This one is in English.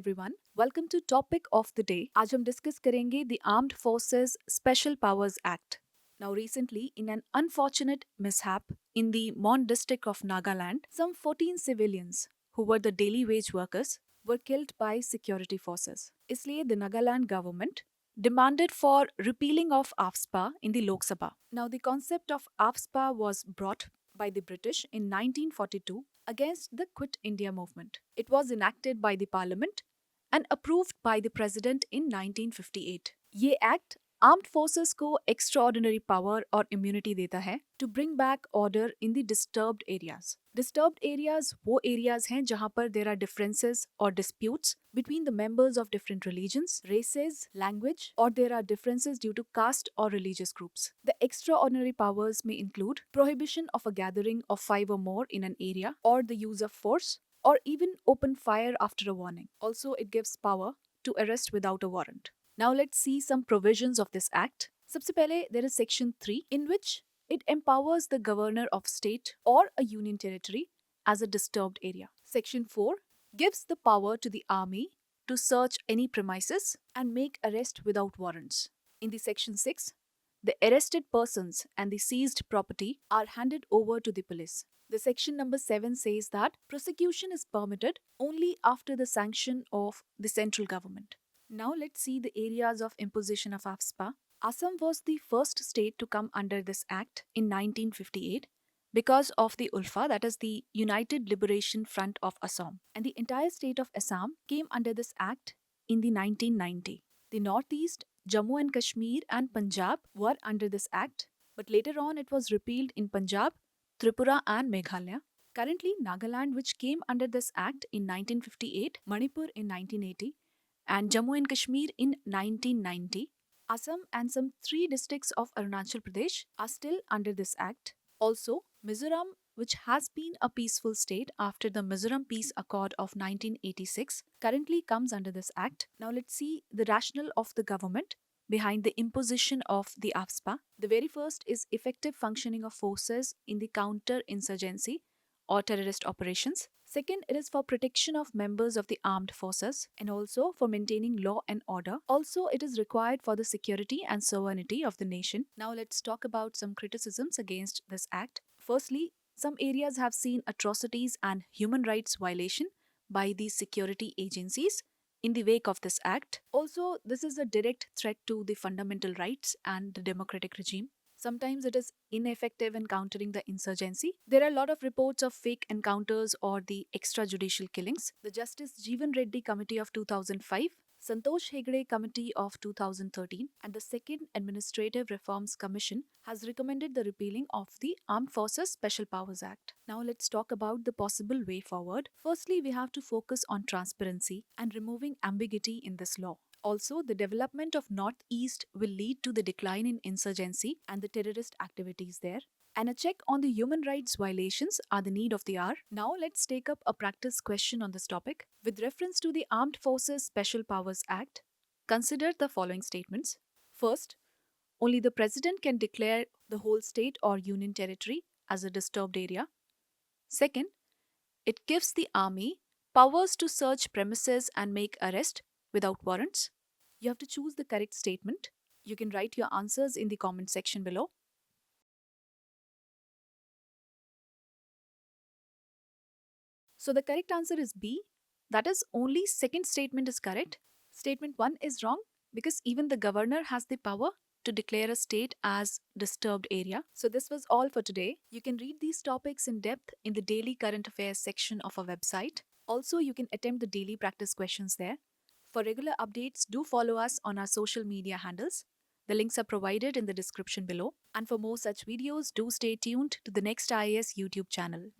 everyone. Welcome to topic of the day. आज हम discuss करेंगे the Armed Forces Special Powers Act. Now recently, in an unfortunate mishap in the Mon district of Nagaland, some 14 civilians who were the daily wage workers were killed by security forces. इसलिए the Nagaland government demanded for repealing of AFSPA in the Lok Sabha. Now the concept of AFSPA was brought by the British in 1942 against the Quit India movement. It was enacted by the Parliament and approved by the President in 1958. ये act armed forces को extraordinary power और immunity देता है to bring back order in the disturbed areas. Disturbed areas वो areas हैं जहां पर there are differences और disputes between the members of different religions, races, language, or there are differences due to caste or religious groups. The extraordinary powers may include prohibition of a gathering of 5 or more in an area, or the use of force, or even open fire after a warning. Also, it gives power to arrest without a warrant. Now let's see some provisions of this act. सबसे पहले there is section 3 in which it empowers the governor of state or a union territory as a disturbed area. Section 4 gives the power to the army to search any premises and make arrest without warrants. In the section 6, the arrested persons and the seized property are handed over to the police. The section number 7 says that prosecution is permitted only after the sanction of the central government. Now let's see the areas of imposition of AFSPA. Assam was the first state to come under this act in 1958 because of the ULFA, that is the United Liberation Front of Assam. And the entire state of Assam came under this act in the 1990. The Northeast, Jammu and Kashmir and Punjab were under this act, but later on it was repealed in Punjab, Tripura and Meghalaya. Currently, Nagaland, which came under this act in 1958, Manipur in 1980, and Jammu and Kashmir in 1990. Assam and some 3 districts of Arunachal Pradesh are still under this act. Also, Mizoram, which has been a peaceful state after the Mizoram Peace Accord of 1986, currently comes under this act. Now let's see the rationale of the government behind the imposition of the AFSPA. The very first is effective functioning of forces in the counter-insurgency or terrorist operations. Second, it is for protection of members of the armed forces and also for maintaining law and order. Also, it is required for the security and sovereignty of the nation. Now, let's talk about some criticisms against this act. Firstly, some areas have seen atrocities and human rights violation by these security agencies in the wake of this act. Also, this is a direct threat to the fundamental rights and the democratic regime. Sometimes it is ineffective in countering the insurgency. There are a lot of reports of fake encounters or the extrajudicial killings. The Justice Jeevan Reddy Committee of 2005, Santosh Hegde Committee of 2013, and the Second Administrative Reforms Commission has recommended the repealing of the Armed Forces Special Powers Act. Now let's talk about the possible way forward. Firstly, we have to focus on transparency and removing ambiguity in this law. Also, the development of Northeast will lead to the decline in insurgency and the terrorist activities there. And a check on the human rights violations are the need of the hour. Now let's take up a practice question on this topic. With reference to the Armed Forces Special Powers Act, consider the following statements. First, only the President can declare the whole state or union territory as a disturbed area. Second, it gives the army powers to search premises and make arrest without warrants. You have to choose the correct statement. You can write your answers in the comment section below. So the correct answer is B. That is, only second statement is correct. Statement 1 is wrong because even the governor has the power to declare a state as disturbed area. So this was all for today. You can read these topics in depth in the daily current affairs section of our website. Also, you can attempt the daily practice questions there. For regular updates, do follow us on our social media handles. The links are provided in the description below. And for more such videos, do stay tuned to the NextIAS YouTube channel.